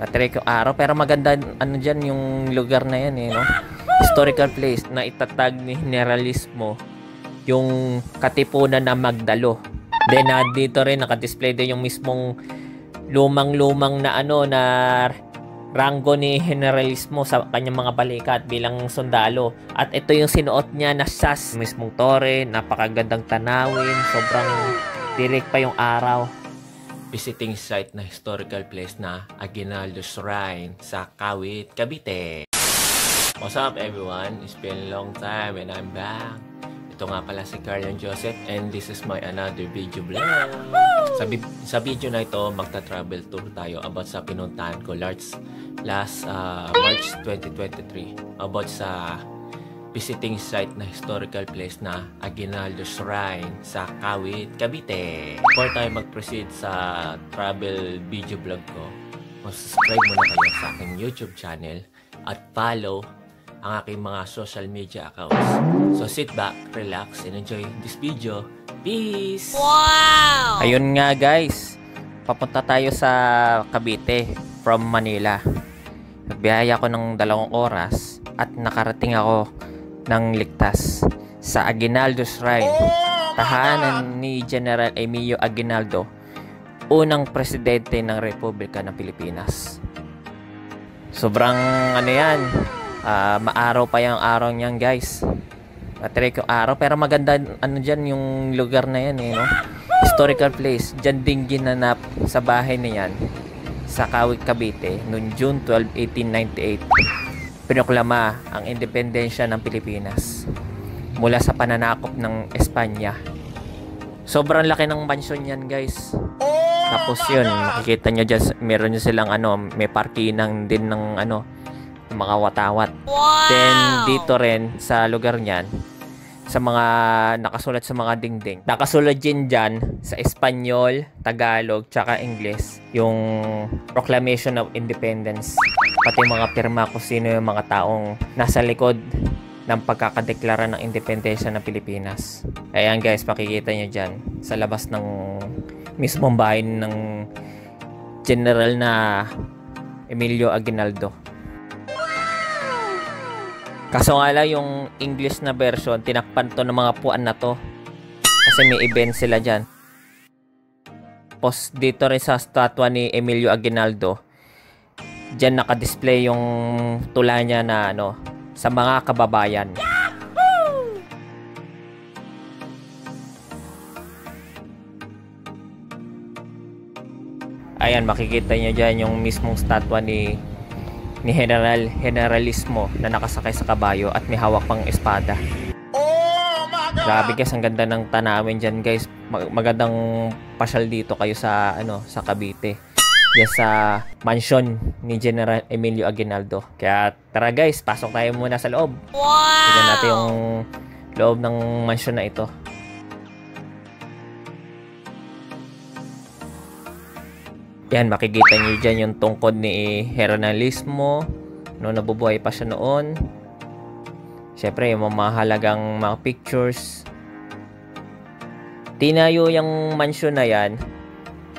Matirik yung araw, pero maganda ano dyan yung lugar na yan no? Historical place na itatag ni Generalismo yung katipunan ng Magdalo. Then dito rin nakadisplay din yung mismong lumang-lumang na na ranggo ni Generalismo sa kanyang mga balikat bilang sundalo. At ito yung sinuot niya na sas mismong tore, napakagandang tanawin, sobrang tirik pa yung araw. Visiting site na historical place na Aguinaldo Shrine sa Kawit, Cavite. What's up everyone? It's been a long time and I'm back. Ito nga pala si Carlian Joseph and this is my another video vlog. Sa video na ito, magta-travel tour tayo about sa pinuntahan ko last March 2023. About sa visiting site na historical place na Aguinaldo Shrine sa Kawit, Cavite. Before tayo mag-proceed sa travel video vlog ko, mag-subscribe muna kayo sa aking YouTube channel at follow ang aking mga social media accounts. So sit back, relax, and enjoy this video. Peace! Wow! Ayun nga guys, papunta tayo sa Cavite from Manila. Nagbiyaya ako ng 2 oras at nakarating ako ng ligtas sa Aguinaldo Shrine, tahanan ni General Emilio Aguinaldo, unang presidente ng Republika ng Pilipinas. Sobrang yan, maaraw pa yung araw niyan guys. Matirik yung araw, pero maganda dyan yung lugar na yan no? Historical place, dyan din ginanap sa bahay na yan sa Kawit, Cavite noong June 12, 1898. Pinoklama ang independensya ng Pilipinas mula sa pananakop ng Espanya. Sobrang laki ng mansyon yan guys. Tapos yun, makikita nyo dyan, meron nyo silang may parkinang din ng mga watawat. Wow! Then dito rin sa lugar niyan, sa mga nakasulat sa mga dingding, nakasulat din dyan sa Espanyol, Tagalog, tsaka Ingles yung Proclamation of Independence, pati mga pirma kung sino yung mga taong nasa likod ng pagkakadeklara ng independensya ng Pilipinas. Ayan guys, makikita nyo dyan sa labas ng mismong bahay ng General na Emilio Aguinaldo. Kaso nga lang yung English na version, tinakpan to ng mga puan na to kasi may event sila dyan. Tapos dito rin sa statwa ni Emilio Aguinaldo, dyan nakadisplay yung tula niya na sa mga kababayan. Ayan, makikita nyo dyan yung mismong statwa ni Generalismo na nakasakay sa kabayo at may hawak pang espada. Oh my God! Grabe guys, ang ganda ng tanawin dyan guys. Magandang pasyal dito kayo sa sa Cavite. Yes, sa mansion ni General Emilio Aguinaldo. Kaya tara guys, pasok tayo muna sa loob. Wow! Tignan natin yung loob ng mansion na ito. Yan, makikita nyo dyan yung tungkod ni Generalismo nabubuhay pa siya noon. Syempre yung mga mahalagang mga pictures. Tinayo yung mansion na yan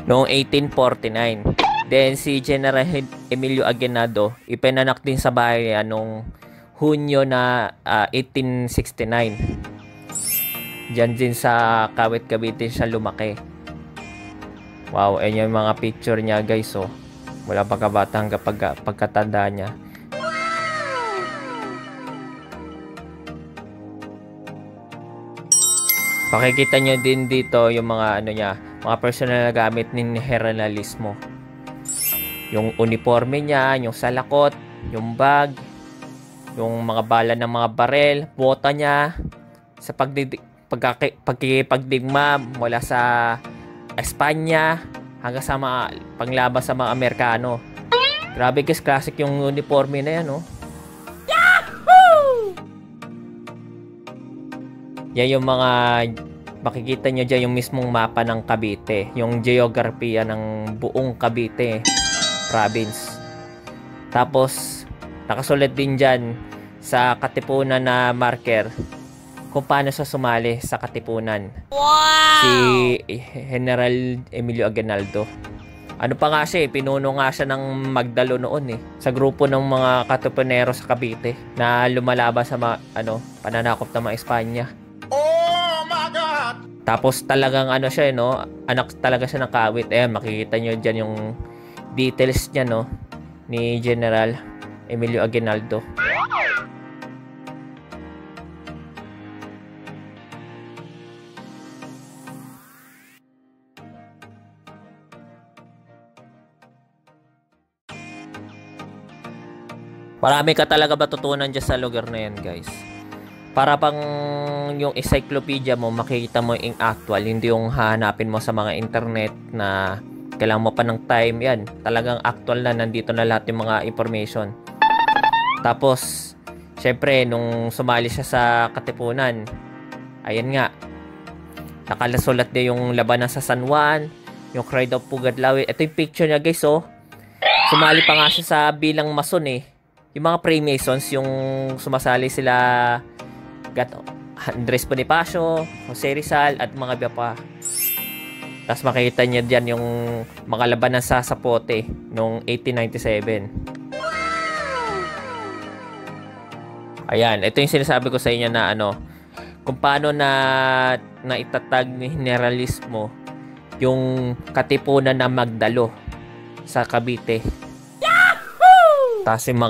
noong 1849. Then si General Emilio Aguinaldo ipinanak din sa bahay noong Hunyo na 1869. Diyan din sa Kawit, Cavite siya lumaki. Wow, ayun yung mga picture niya guys mula pagkabata hanggang pagkatanda niya. Pakikita nyo din dito yung mga niya, mga personal na gamit ni Generalismo. Yung uniforme niya, yung salakot, yung bag, yung mga bala ng mga barel, bota niya sa pagkikipagdigma mula sa Espanya hanggang sa mga panglaban sa mga Amerikano. Grabe guys, classic yung uniforme na yan Yahoo! Yan yung mga makikita nyo dyan yung mismong mapa ng Cavite, yung geografiya ng buong Cavite province. Tapos nakasulat din dyan sa katipunan na marker kung paano siya sumali sa katipunan. Wow! Si General Emilio Aguinaldo. Ano pa nga siya pinuno nga siya ng Magdalo noon sa grupo ng mga Katipunero sa Cavite na lumalaban sa pananakop ng mga Espanya. Oh my God! Tapos talagang siya anak talaga siya ng kawit. Ayan, makikita nyo dyan yung details niya ni General Emilio Aguinaldo. Marami ka talaga matutunan dyan sa lugar na yan, guys. Para pang yung encyclopedia mo, makikita mo yung actual, hindi yung hahanapin mo sa mga internet na kailangan mo pa ng time. Yan, talagang actual na, nandito na lahat yung mga information. Tapos, syempre, nung sumali siya sa Katipunan, ayan nga, nakalasulat din yung labanan sa San Juan, yung Pride of Pugadlaw. Ito yung picture niya, guys, Sumali pa nga siya sa bilang mason Yung mga Freemasons, yung sumasali sila Andres Bonifacio, Jose Rizal, at mga iba pa. Tapos makikita niya dyan yung mga labanan sa Zapote noong 1897. Ayan, ito yung sinasabi ko sa inyo na kung paano na itatag ni Generalismo yung Katipunan na Magdalo sa Cavite. Tapos yung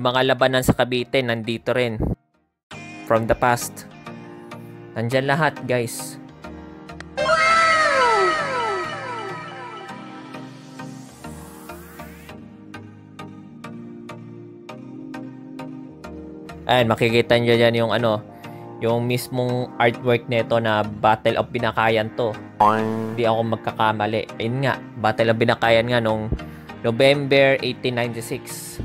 mga labanan sa Cavite nandito rin. From the past. Nandyan lahat, guys. Ayan, makikita nyo dyan yung yung mismong artwork nito na Battle of Binakayan to. Hindi ako magkakamali. Ayun nga, Battle of Binakayan nga nung November 1896.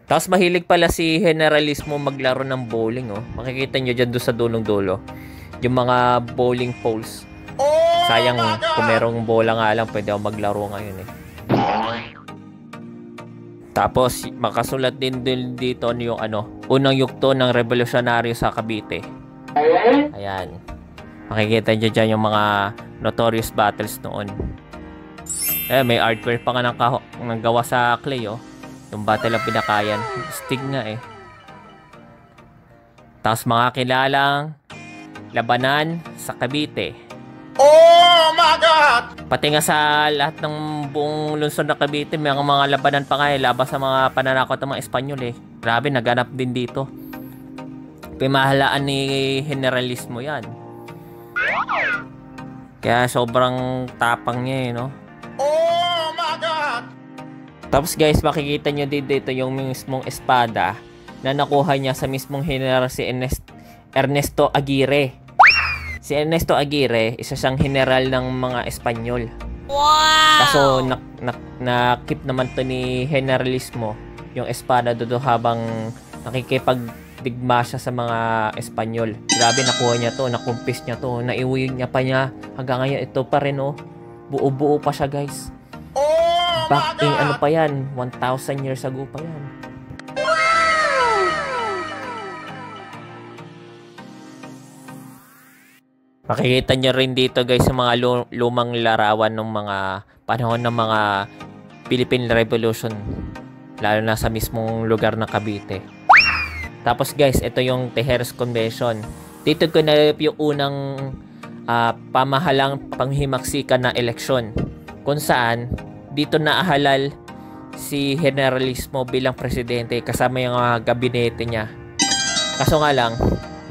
Tapos mahilig pala si Generalismo maglaro ng bowling Makikita nyo dyan doon sa dulong-dulo yung mga bowling poles. Sayang kung merong bola nga lang, pwede ako maglaro ngayon Tapos makasulat din dito yung unang yugto ng revolusyonaryo sa Cavite. Ayan. Makikita nyo dyan yung mga notorious battles noon. May artwork pa nga ng gawa sa clay yung Battle of Binakayan. Stig nga Tapos mga kilalang labanan sa Cavite. Oh my God! Pati nga sa lahat ng buong lungsod na Cavite, may mga labanan pa nga laban sa mga pananakot ng mga Espanyol Grabe, naganap din dito. Pimahalaan ni Generalismo yan. Kaya sobrang tapang niya Oh my God! Tapos guys, makikita nyo dito yung mismong espada na nakuha niya sa mismong general si Ernesto Aguirre. Si Ernesto Aguirre, isa siyang general ng mga Espanyol. Wow! Kaso na-keep naman to ni Generalismo yung espada doon habang nakikipagdigma siya sa mga Espanyol. Grabe, nakuha niya to, nakumpis niya to, naiuwi niya pa niya. Hanggang ngayon, ito pa rin buo-buo pa siya, guys. Back in pa yan, 1,000 years ago pa yan. Makikita nyo rin dito, guys, yung mga lumang larawan ng mga panahon ng mga Philippine Revolution, lalo na sa mismong lugar ng Cavite. Tapos guys, ito yung Tejeros Convention. Dito ko na yung unang pamahalang panghimaksikan na eleksyon, kung saan dito naahalal si Generalismo bilang presidente kasama yung gabinete niya. Kaso nga lang,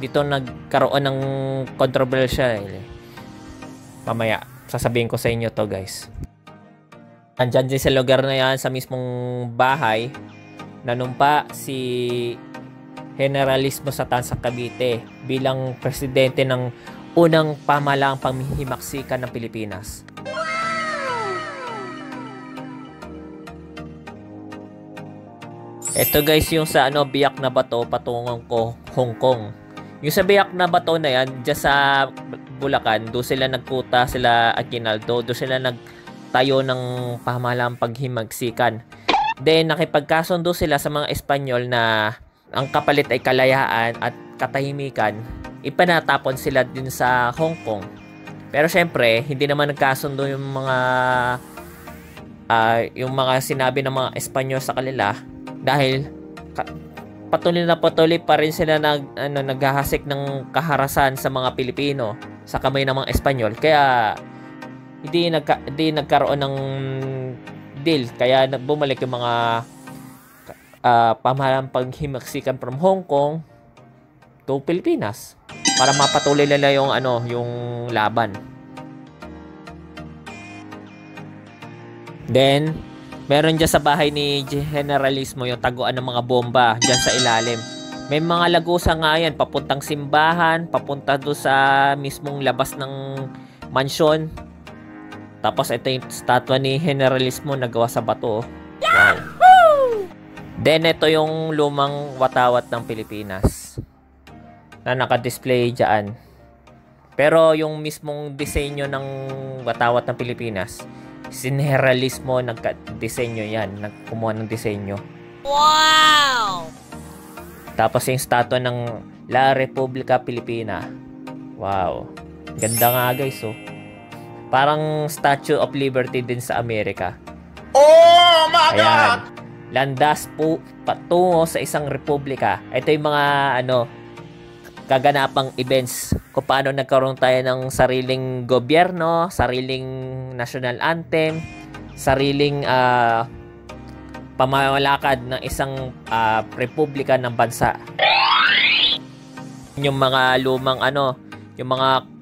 dito nagkaroon ng kontrobersya Mamaya, sasabihin ko sa inyo to, guys. Andyan din sa lugar na yan, sa mismong bahay, nanumpa si Generalismo sa Tansa Cavite bilang presidente ng unang pamahalaang panghimaksikan ng Pilipinas. Ito guys yung sa biyak na bato patungong Hong Kong. Yung sa biyak na bato na yan, dyan sa Bulacan, doon sila nagkuta sila Aguinaldo, doon sila nagtayo ng pamahalaang paghimagsikan. Then nakipagkasundo sila sa mga Espanyol na ang kapalit ay kalayaan at katahimikan. ipanatapon sila din sa Hong Kong. Pero syempre, hindi naman nagkasundo yung mga sinabi ng mga Espanyol sa kanila dahil patuloy pa rin sila naghahasik ng kaharasan sa mga Pilipino sa kamay ng mga Espanyol. Kaya hindi nagkaroon ng deal. Kaya bumalik yung mga pamahalang paghimaksikan from Hong Kong to Pilipinas para mapatuloy nila yung laban. Then meron dyan sa bahay ni Generalismo yung taguan ng mga bomba dyan sa ilalim. May mga lagusa nga yan, papuntang simbahan, papunta doon sa mismong labas ng mansyon. Tapos ito yung statwa ni Generalismo nagawa sa bato. Wow. Then ito yung lumang watawat ng Pilipinas na naka-display dyan. Pero yung mismong disenyo ng watawat ng Pilipinas, si Generalismo nagka-disenyo yan, nagkumuha ng disenyo. Wow! Tapos yung statwa ng La Repubblica Filipina. Wow. Ganda nga guys, oh. Parang Statue of Liberty din sa Amerika. Oh my God! Landas po patungo sa isang republika. Ito yung mga kaganapang events kung paano nagkaroon tayo ng sariling gobyerno, sariling national anthem, sariling pamamalakad ng isang republika ng bansa. Yung mga lumang yung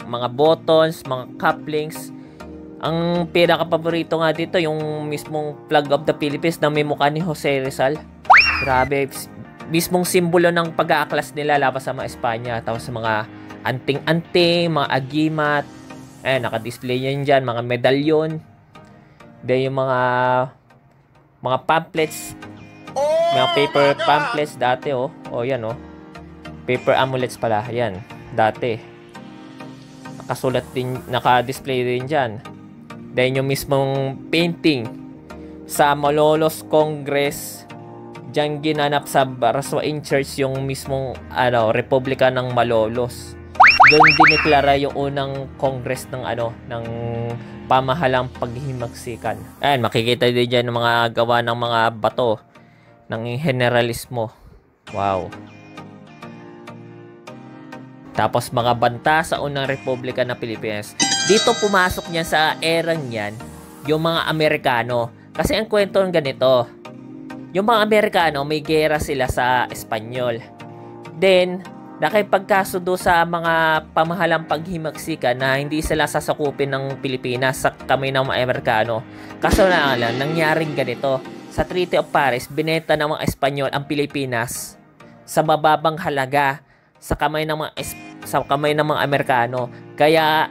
mga buttons, mga couplings. Ang pinaka-paborito nga dito yung mismong flag of the Philippines na may mukha ni Jose Rizal. Grabe, mismong simbolo ng pag-aaklas nila laban sa mga Espanya. Tapos sa mga anting-anting, mga agimat, naka-display yan dyan, mga medalyon. Then yung mga pamphlets, mga paper pamphlets dati, yan, paper amulets pala, yan, dati. Nakasulat din, naka-display din dyan. Then yung mismong painting sa Malolos Congress, diyan ginanap sa Baraswain Church yung mismong Republika ng Malolos. Doon dineklara yung unang congress ng ng pamahalang paghihimaksikan. Ayan, makikita din diyan ng mga gawa ng mga bato ng Generalismo. Wow. Tapos mga banta sa unang Republika ng Pilipinas. Dito pumasok niya sa erang yan yung mga Amerikano. Kasi ang kwento ng ganito, yung mga Amerikano may gera sila sa Espanyol. Then, nakipagkasundo sa mga pamahalang paghimaksikan na hindi sila sasakupin ng Pilipinas sa kamay ng mga Amerikano. Kaso na lang, nangyaring ganito. Sa Treaty of Paris, binenta ng mga Espanyol ang Pilipinas sa mababang halaga sa kamay ng mga Amerikano. Kaya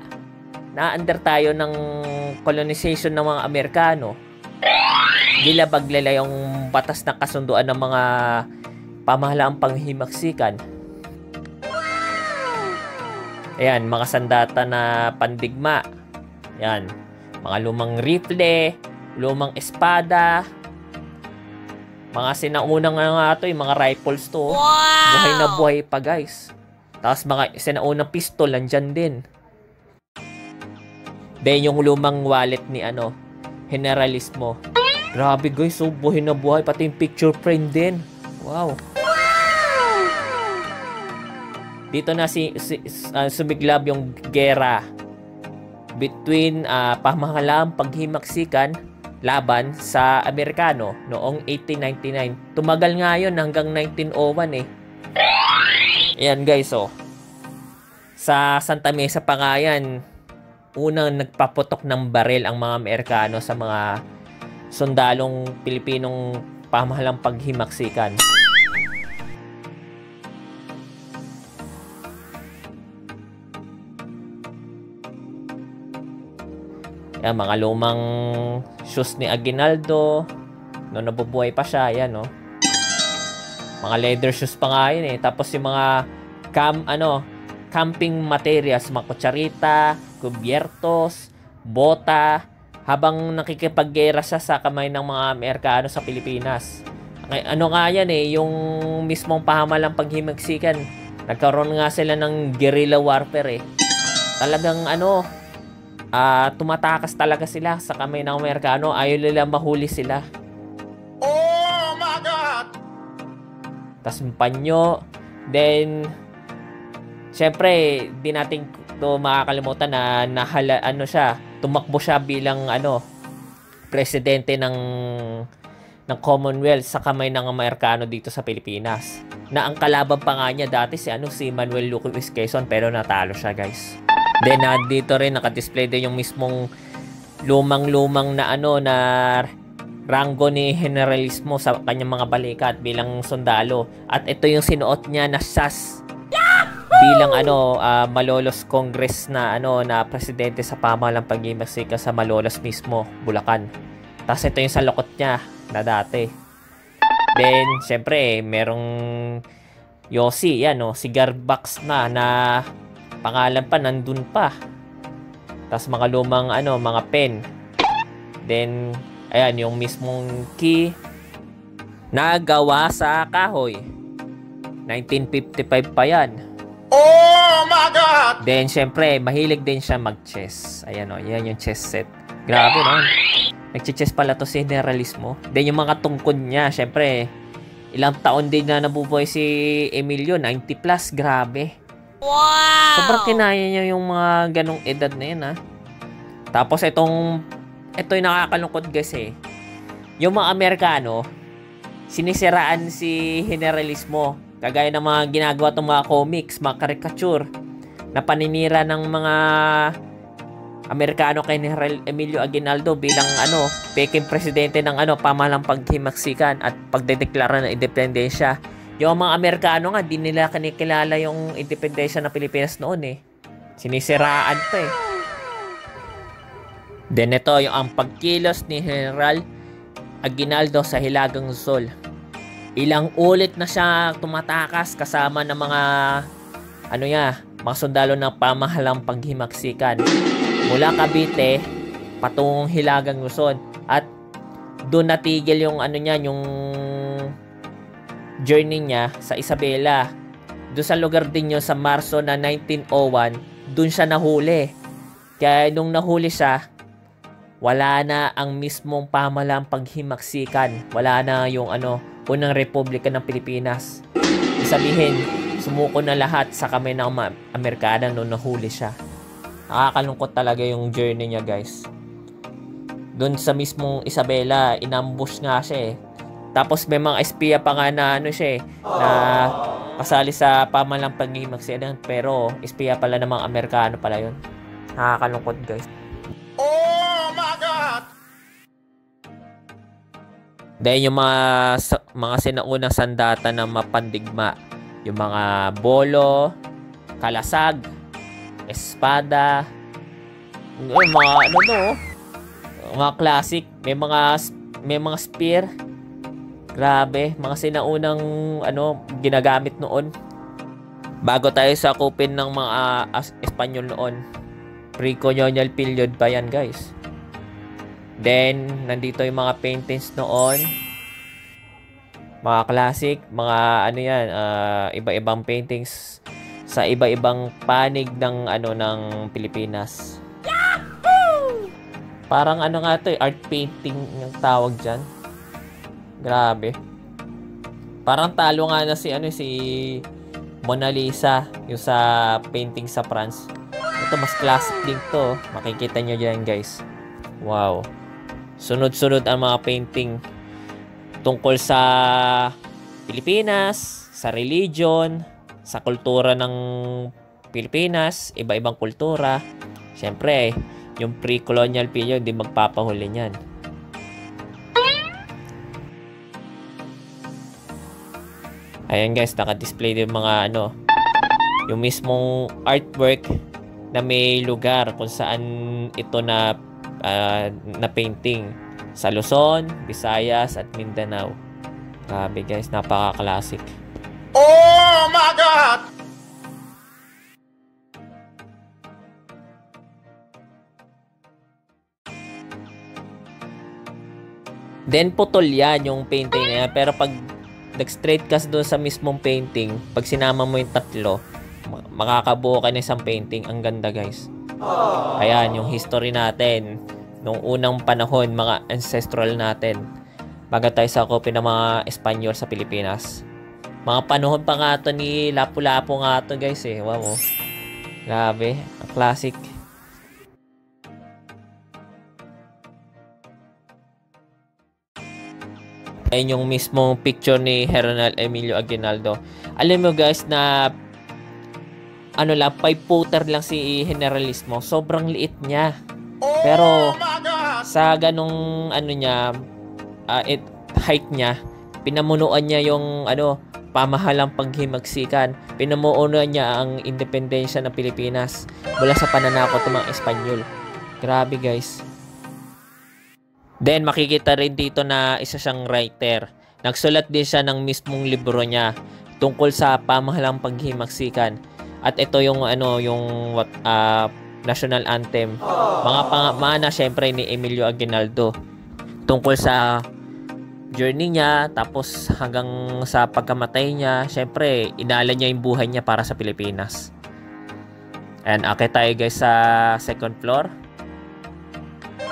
na-under tayo ng colonization ng mga Amerikano. Nilabag nila yung batas na kasunduan ng mga pamahalaang panghimaksikan. Ayan, mga sandata na pandigma. Ayan, mga lumang rifle, lumang espada, mga sinaunang nga ito, yung mga rifles to. Wow! Buhay na buhay pa guys. Tapos mga sinaunang pistol, nandyan din. Then yung lumang wallet ni Generalismo. Grabe guys, so buhay na buhay. Pati yung picture frame din. Wow. Dito na sumiglab yung gera between pamahalang paghimaksikan laban sa Amerikano noong 1899. Tumagal nga yun hanggang 1901 eh. Ayan guys, sa Santa Mesa pa nga yan, unang nagpaputok ng baril ang mga Amerikano sa mga sundalong Pilipinong pamahalang paghimaksikan. Yan, mga lumang shoes ni Aguinaldo no nabubuhay pa siya, yan mga leather shoes pa nga yun eh. Tapos yung mga camping materials, mga kutsarita, kubyertos, bota, habang nakikipaggera siya sa kamay ng mga Amerikano sa Pilipinas. Nga yan eh, yung mismong pahamalang paghimaksikan, Nagkaroon nga sila ng guerrilla warfare eh. Talagang ano, tumatakas talaga sila sa kamay ng Amerikano. Ayaw nila mahuli sila. Oh my God! Tas panyo. Then, syempre, di natin to makakalimutan na tumakbo siya bilang presidente ng Commonwealth sa kamay ng Amerikano dito sa Pilipinas. Na ang kalaban pa nga niya dati si Manuel Luis Quezon, pero natalo siya, guys. Then dito rin naka-display din yung mismong lumang-lumang na na ranggo ni Generalismo sa kanyang mga balikat bilang sundalo. At ito yung sinuot niya na SAS bilang Malolos Congress na na presidente sa pamahalang pag-iimbestiga sa Malolos mismo, Bulacan. Tapos ito yung salukot niya na dati. Then syempre merong Yossi, cigar box na pangalan pa nandun pa. Tapos mga lumang mga pen. Then ayan yung mismong key na gawa sa kahoy. 1955 pa yan. Oh my God! Then syempre mahilig din siya mag-chess. Ayan yan yung chess set. Grabe no. Nag-chess pala to si Generalismo. Then yung mga tungkod niya, syempre ilang taon din na nabubuhay si Emilio, 90 plus, grabe. Wow! Sobrang kinaya niya yung mga ganong edad na yun, ha. Tapos ito yung nakakalungkot kasi, yung mga Amerikano, sinisiraan si Generalismo, kagaya ng mga ginagawa itong mga comics, mga caricature, na paninira ng mga Amerikano kay General Emilio Aguinaldo bilang peking presidente ng pamahalang paghimaksikan at pagdedeklara ng independensya. Yung mga Amerikano nga, di nila kinikilala yung independensya ng Pilipinas noon eh. Sinisiraan to eh. Then ito, yung ang pagkilos ni General Aguinaldo sa Hilagang Luzon. Ilang ulit na siya tumatakas kasama ng mga mga sundalo ng pamahalang paghimaksikan. Mula Cavite patungong Hilagang Luzon, at doon natigil yung yung journey niya sa Isabela. Doon sa lugar din yun sa Marso na 1901, doon siya nahuli. Kaya nung nahuli siya, wala na ang mismong pamahalang paghimaksikan. Wala na yung unang Republika ng Pilipinas. Sabihin, sumuko na lahat sa kamay ng Amerikano nung nahuli siya. Nakakalungkot talaga yung journey niya, guys. Doon sa mismong Isabela, inambush nga siya eh. Tapos may mga espiya pa nga na na kasali sa pamahalang paghimaksikan, pero espiya pala ng mga Amerikano pala yun. Nakakalungkot, guys. Oh my God! Dahil yung mga sinaunang sandata na mapandigma, yung mga bolo, kalasag, espada, yung mga mga classic, may mga spear. Grabe, mga sinaunang ginagamit noon bago tayo sakupin ng mga Espanyol noon. Pre-colonial period pa yan, guys. Then nandito yung mga paintings noon, mga classic, mga iba-ibang paintings sa iba-ibang panig ng ng Pilipinas. Yahoo! Parang nga to, art painting yung tawag diyan. Grabe. Parang talo nga na si Mona Lisa yung sa painting sa France. Ito mas classic din to. Makikita nyo dyan, guys. Wow. Sunod-sunod ang mga painting tungkol sa Pilipinas, sa religion, sa kultura ng Pilipinas, iba-ibang kultura. Siyempre, yung pre-colonial period, di magpapahuli niyan. Ayan, guys, naka-display din mga yung mismong artwork na may lugar kung saan ito na painting sa Luzon, Visayas at Mindanao. Grabe, guys, napaka-classic. Oh my God! Then putol yan yung painting na yan, pero pag nag-straight cast doon sa mismong painting, pag sinama mo yung tatlo, makakabuo ka ng isang painting. Ang ganda, guys. Ayan, yung history natin. Nung unang panahon, mga ancestral natin. Bago tayo sa kopya ng mga Espanyol sa Pilipinas. Mga panahon pa nga to ni Lapu-Lapu nga to, guys eh. Wow. Grabe. Ang classic. Ayun yung mismong picture ni General Emilio Aguinaldo. Alam mo guys na ano lang, 5-footer lang si Generalismo. Sobrang liit niya. Pero sa ganong ano niya, height niya, pinamunuan niya yung pamahalang paghimagsikan. Pinamunuan niya ang independensya ng Pilipinas mula sa pananakot ng mga Espanyol. Grabe guys. Then makikita rin dito na isa siyang writer. Nagsulat din siya ng mismong libro niya tungkol sa pamahalang paghimagsikan. At ito yung national anthem. Mga pamana syempre ni Emilio Aguinaldo tungkol sa journey niya, tapos hanggang sa pagkamatay niya, syempre inala niya yung buhay niya para sa Pilipinas. And akit tayo guys sa second floor.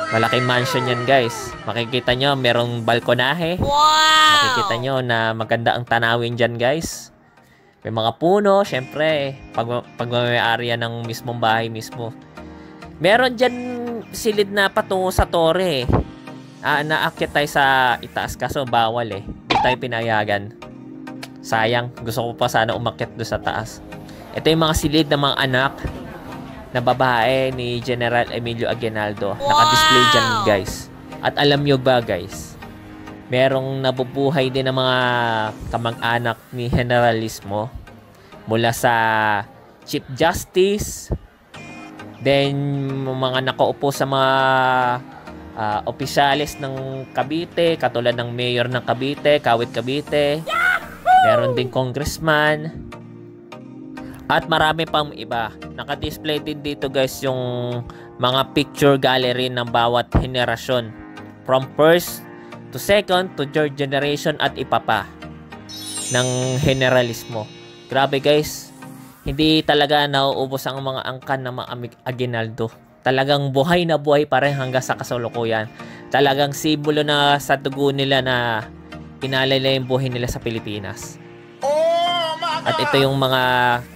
Malaking mansion yan guys. Makikita nyo merong balkonahe. Wow! Makikita nyo na maganda ang tanawin dyan guys. May mga puno, syempre pagmamayari yan ng mismong bahay mismo. Meron dyan silid na patungo sa tore. Naakyat tayo sa itaas kaso bawal eh. Hindi tayo pinayagan. Sayang, gusto ko pa sana umakyat doon sa taas. Ito yung mga silid ng mga anak na babae ni General Emilio Aguinaldo. Naka-display dyan guys. At alam nyo ba guys, merong nabubuhay din ng mga kamag-anak ni Generalismo mula sa Chief Justice, then mga nakaupo sa mga opisyalis ng Cavite, katulad ng mayor ng Cavite, Kawit Cavite. Meron din congressman. At marami pang iba. Naka-display din dito guys yung mga picture gallery ng bawat henerasyon. From first to second to third generation at ipa pa ng Generalismo. Grabe guys. Hindi talaga nauubos ang mga angkan ng mga Aguinaldo. Talagang buhay na buhay pa rin hanggang sa kasalukuyan. Talagang simbolo na sa dugo nila na inalala yung buhay nila sa Pilipinas. At ito yung mga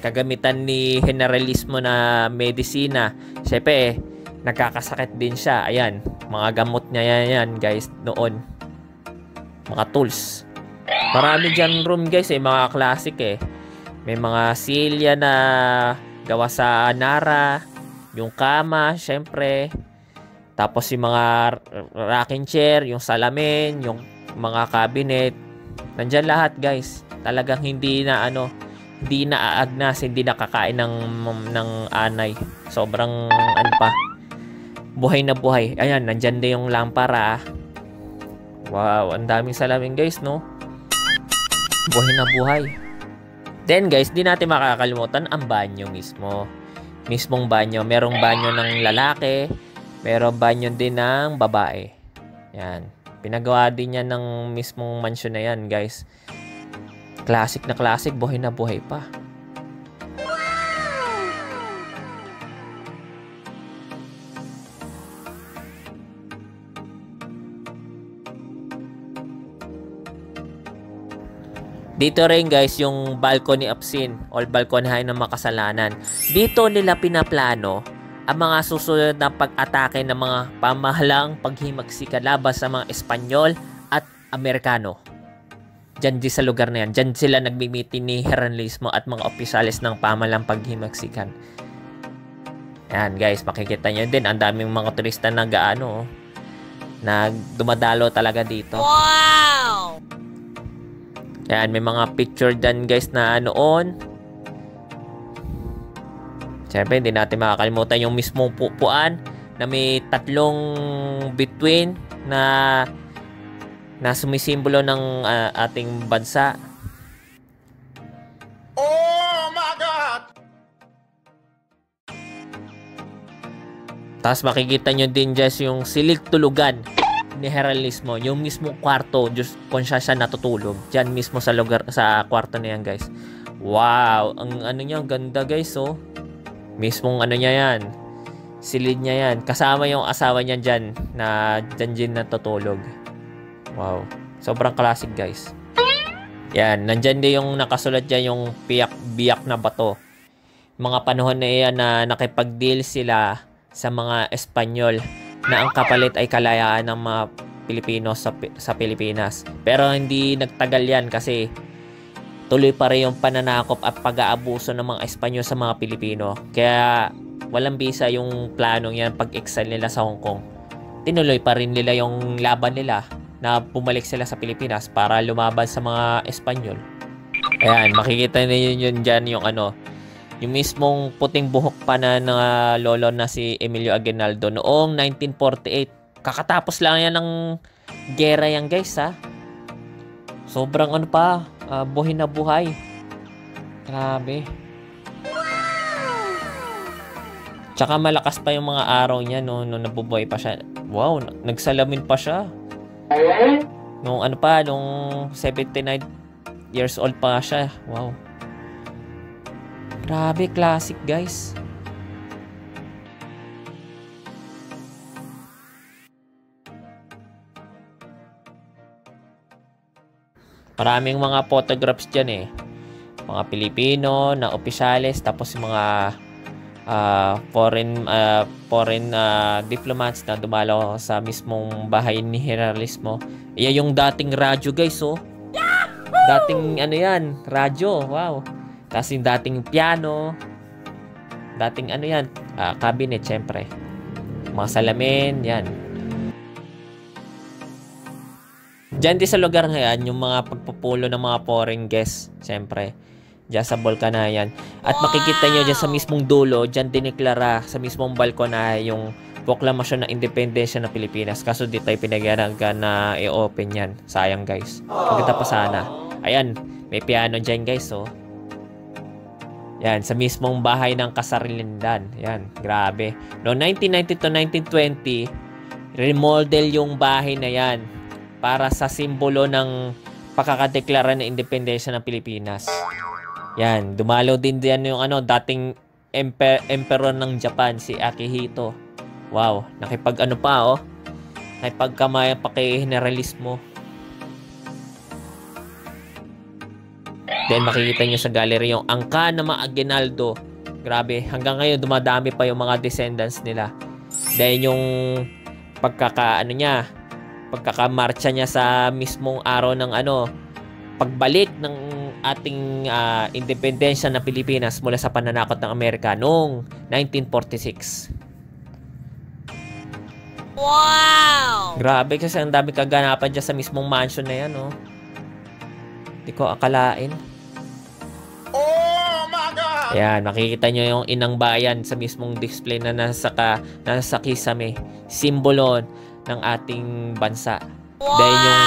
kagamitan ni Generalismo na medisina. Siyempre, nagkakasakit din siya. Ayan, mga gamot niya yan guys noon. Mga tools. Marami dyan room guys mga classic eh. May mga silya na gawa sa Nara. Yung kama, syempre. Tapos yung mga rocking chair, yung salamin, yung mga cabinet. Nandyan lahat guys. Talagang hindi na hindi na aagnas, hindi nakakain ng anay. Sobrang buhay na buhay. Ayan, nandyan din yung lampara. Wow, ang daming salamin guys, no? Buhay na buhay. Then guys, di natin makakalimutan ang banyo mismo. Mismong banyo. Merong banyo ng lalaki, merong banyo din ng babae. Yan. Pinagawa din yan ng mismong mansion na yan, guys. Classic na classic, buhay na buhay pa. Dito rin guys yung balcony of sin o balkonahe ng makasalanan. Dito nila pinaplano ang mga susunod na pag-atake ng mga pamahalang paghimagsika laban sa mga Espanyol at Amerikano. Diyan sa lugar na yan. Diyan sila nagmimiti ni Generalismo at mga opisyalis ng pamahalang paghimagsikan. Ayan guys, makikita nyo din. Ang daming mga turista na dumadalo talaga dito. Wow! Ayan, may mga picture dyan guys na noon. Siyempre, hindi natin makakalimutan yung mismong pupuan na may tatlong between na sumisimbolo ng ating bansa. Oh my God! Tapos makikita nyo din dyan yung silig tulugan ni Generalismo, yung mismo kwarto kung siya natutulog. Diyan mismo sa lugar, sa kwarto na yan, guys. Wow, ang ano niya, ganda guys, oh. Mismong ano niya yan, silid niya yan. Kasama yung asawa niya dyan, na dyan natutulog. Wow, sobrang classic guys. Yan, nandyan din yung nakasulat dyan yung biyak na bato. Mga panahon na yan na nakipag-deal sila sa mga Espanyol na ang kapalit ay kalayaan ng mga Pilipino sa Pilipinas. Pero hindi nagtagal yan kasi tuloy pa rin yung pananakop at pag-aabuso ng mga Espanyol sa mga Pilipino. Kaya walang bisa yung planong yan pag-exile nila sa Hong Kong. Tinuloy pa rin nila yung laban nila na bumalik sila sa Pilipinas para lumaban sa mga Espanyol. Ayan, makikita niyo yun dyan yung ano, yung mismong puting buhok pa na lolo na si Emilio Aguinaldo noong 1948. Kakatapos lang yan ng gera yan guys ha. Sobrang ano pa, buhay na buhay. Grabe. Tsaka malakas pa yung mga araw niya no nabubuhay pa siya. Wow, nagsalamin pa siya. Nung ano pa, nung 79 years old pa siya. Wow. Grabe, classic guys. Maraming mga photographs dyan eh. Mga Pilipino na opisyales, tapos yung mga foreign diplomats na dumalaw sa mismong bahay ni Generalismo. Iyan yung dating radyo guys, oh. Dating ano yan, radyo, wow. Tapos yung dating piano, dating ano yan, cabinet syempre. Mga salamin, yan. Diyan din sa lugar na yan, yung mga pagpupulo ng mga foreign guests, syempre. Diyan sa Balkanayan. At makikita nyo dyan sa mismong dulo, dyan diniklara sa mismong balkona yung proklamasyon ng independensya ng Pilipinas. Kaso di tayo pinaganagan na i-open yan. Sayang guys. Maganda pa sana. Ayan, may piano dyan guys, oh. Yan, sa mismong bahay ng Kasarilindan. Yan, grabe. Noong 1990 to 1920, remodel yung bahay na yan para sa simbolo ng pagkakadeklara ng independensya ng Pilipinas. Yan, dumalaw din diyan yung ano, dating emperor ng Japan, si Akihito. Wow, nakipag ano pa, oh. Nakipagkamay pa kay Generalismo. Then makikita nyo sa gallery yung angka ng mga Aguinaldo. Grabe, hanggang ngayon dumadami pa yung mga descendants nila. Dahil yung pagkakamarcha niya sa mismong araw ng ano, pagbalik ng ating independensya ng Pilipinas mula sa pananakot ng Amerika noong 1946. Wow! Grabe kasi ang dami kaganapan dyan sa mismong mansion na yan, oh. Hindi ko akalain. Oh my God! Ayan, makikita nyo yung inang bayan sa mismong display na nasa kisame. Simbolo ng ating bansa. Wow! Dahil yung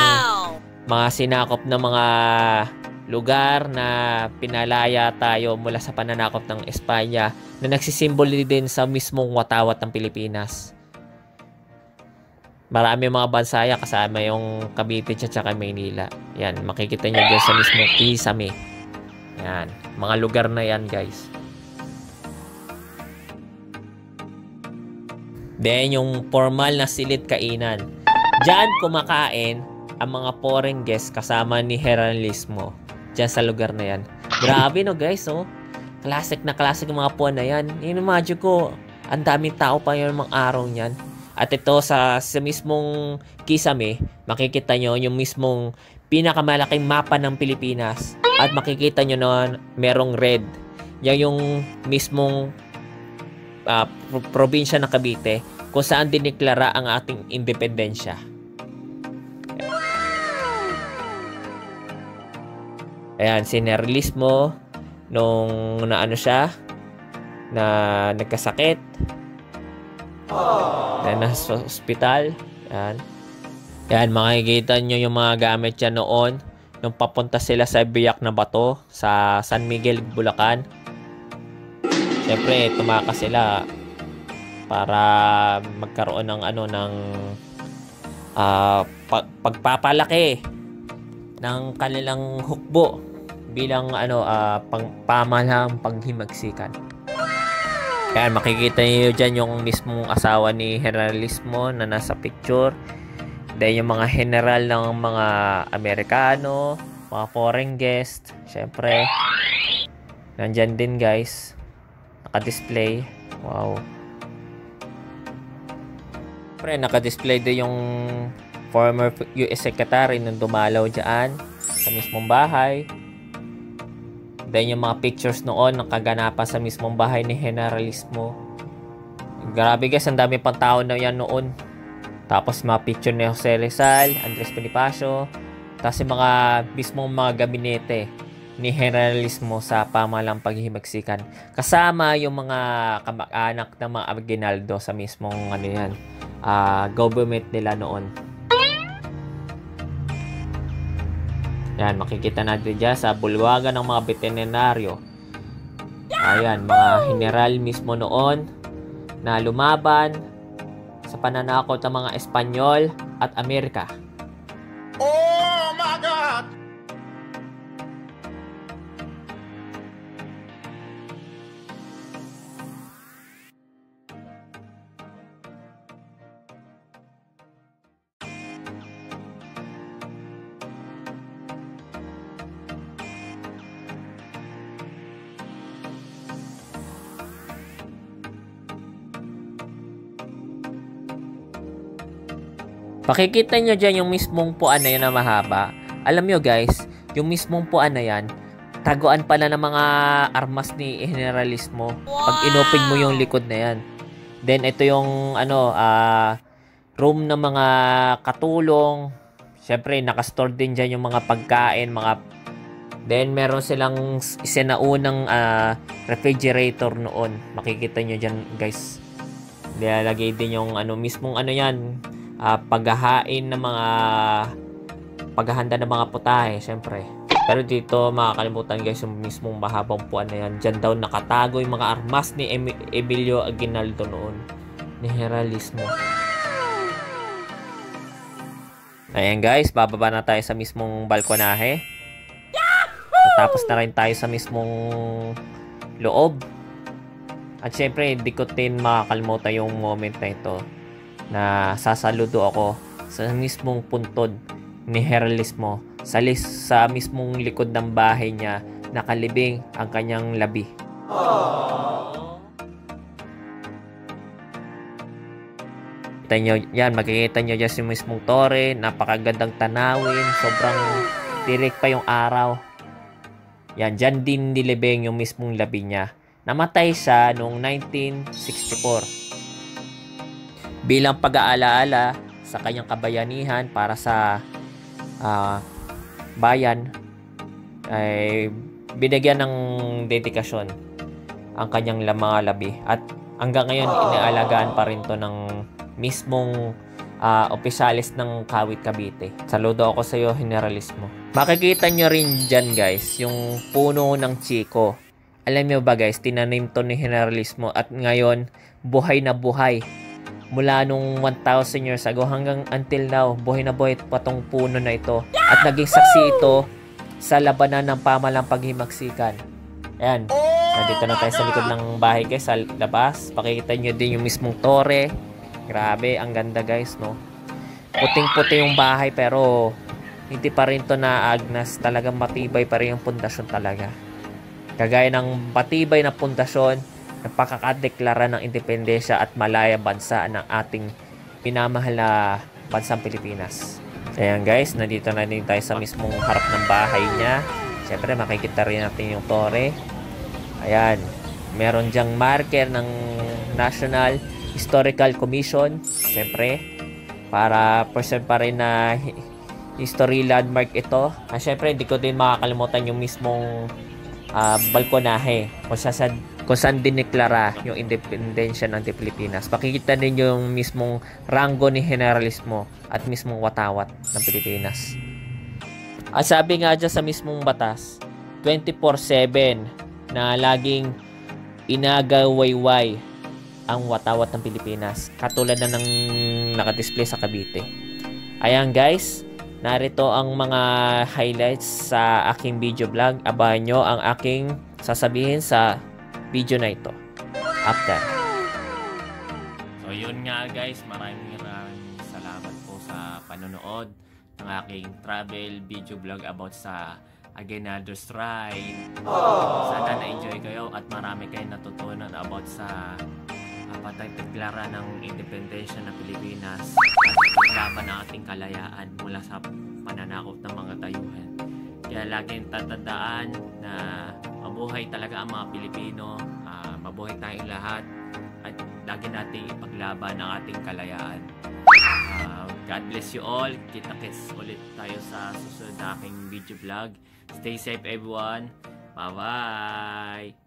mga sinakop na mga lugar na pinalaya tayo mula sa pananakop ng Espanya na nagsisimbolo din sa mismong watawat ng Pilipinas. Marami mga bansaya kasama yung Cavite at saka Maynila. Yan, makikita nyo dyan sa mismong Kisame. Yan, mga lugar na yan guys. Then yung formal na silid kainan. Diyan kumakain ang mga foreign guests kasama ni Generalismo. Diyan sa lugar na yan. Grabe no guys, oh. Classic na classic mga puwan na yan. Imagine ko, ang daming tao pa yung mga araw niyan. At ito sa mismong Kisame, makikita nyo yung mismong pinakamalaking mapa ng Pilipinas. At makikita nyo na merong red. Yan yung mismong probinsya ng Cavite kung saan diniklara ang ating independensya. Ayan, si Generalismo nung naano siya, na nagkasakit, na nasa ospital. Ayan. Ayan, makikita nyo yung mga gamit niya noon nung papunta sila sa biyak na bato sa San Miguel, Bulacan. Siyempre, tumakas sila para magkaroon ng pagpapalaki ng kanilang hukbo bilang pamahalang paghimagsikan. Kaya makikita niyo dyan yung mismong asawa ni Generalismo na nasa picture. Then yung mga general ng mga Amerikano, mga foreign guest, syempre nandyan din guys, naka-display. Wow. Syempre naka-display din yung former US Secretary nung dumalaw dyan sa mismong bahay. Then yung mga pictures noon ng kaganapan sa mismong bahay ni Generalismo. Grabe guys, ang dami pang tao na yan noon. Tapos mga picture ni Jose Rizal, Andres Bonifacio, tapos yung mga mismong mga gabinete ni Generalismo sa pamahalang paghihimagsikan. Kasama yung mga kamag-anak ng mga Aguinaldo sa mismong government nila noon. Yan, makikita natin dyan sa bulwagan ng mga veterinaryo. Ayan, mga general mismo noon na lumaban sa pananakot ng mga Espanyol at Amerika. Oh my God! Pakikita nyo dyan yung mismong puan na yan na mahaba. Alam nyo guys, yung mismong puan na yan, taguan pala ng mga armas ni Generalismo. Pag inopen mo yung likod na yan. Then ito yung room ng mga katulong. Siyempre nakastore din dyan yung mga pagkain, Then meron silang isinaunang refrigerator noon. Makikita nyo dyan guys. Nilalagay din yung mismong yan. Paghahain ng mga paghahanda ng mga putahe, syempre. Pero dito makakalimutan guys yung mismong mahabang puan na yan. Diyan daw nakatago yung mga armas ni Emilio Aguinaldo noon ni Generalismo. Ayan guys, bababa na tayo sa mismong balkonahe. Tapos na rin tayo sa mismong loob. At syempre, hindi ko din makakalimutan yung moment na ito na sasaludo ako sa mismong puntod ni Generalismo sa mismong likod ng bahay niya, nakalibing ang kanyang labi. Kita nyo yan, makikita nyo dyan yung mismong tore, napakagandang tanawin, sobrang tirik pa yung araw. Yan, dyan din nilibing yung mismong labi niya. Namatay siya noong 1964. Bilang pag-aalaala sa kanyang kabayanihan para sa bayan, ay binigyan ng dedikasyon ang kanyang mga labi. At hanggang ngayon, inaalagaan pa rin to ng mismong opisyalis ng Kawit Cavite. Saludo ako sa iyo, Generalismo. Makikita nyo rin dyan guys, yung puno ng chiko. Alam nyo ba guys, tinanim to ni Generalismo at ngayon, buhay na buhay. Mula nung 1,000 years ago hanggang until now, buhay na buhay patong puno na ito. At naging saksi ito sa labanan ng pamahalang paghimagsikan. Ayan, nandito na tayo sa likod ng bahay guys, sa labas. Pakikita nyo din yung mismong tore. Grabe, ang ganda guys, no? Puting-puti yung bahay pero hindi pa rin to naagnas. Talagang matibay pa rin yung pundasyon talaga. Kagaya ng matibay na pundasyon ng pagkakadeklara ng independensya at malaya bansa ng ating pinamahal na bansang Pilipinas. Ayan guys, nandito na din tayo sa mismong harap ng bahay niya. Siyempre makikita rin natin yung tore. Ayan, meron dyang marker ng National Historical Commission. Siyempre, para preserve pa rin na history landmark ito. Siyempre, hindi ko din makakalimutan yung mismong balkonahe kung saan dineklara yung independensya ng Pilipinas. Pakikita din yung mismong ranggo ni Generalismo at mismong watawat ng Pilipinas. At sabi nga dyan sa mismong batas, 24/7 na laging inagawayway ang watawat ng Pilipinas. Katulad na ng nakadisplay sa Cavite. Ayan guys, narito ang mga highlights sa aking video vlog. Abangan nyo ang aking sasabihin sa video na ito. After. So yun nga guys, maraming salamat po sa panonood ng aking travel video vlog about sa Aguinaldo's Ride. Sana na-enjoy kayo at marami kayong natutunan about sa pataglaran ng independensya ng Pilipinas at paglaban ng ating kalayaan mula sa pananakop ng mga tayuhan. Kaya laging tatandaan na mabuhay talaga ang mga Pilipino, mabuhay tayong lahat at lagi nating ipaglaban ang ating kalayaan. God bless you all. Kita-kits ulit tayo sa susunod na aking video vlog. Stay safe everyone. Bye-bye!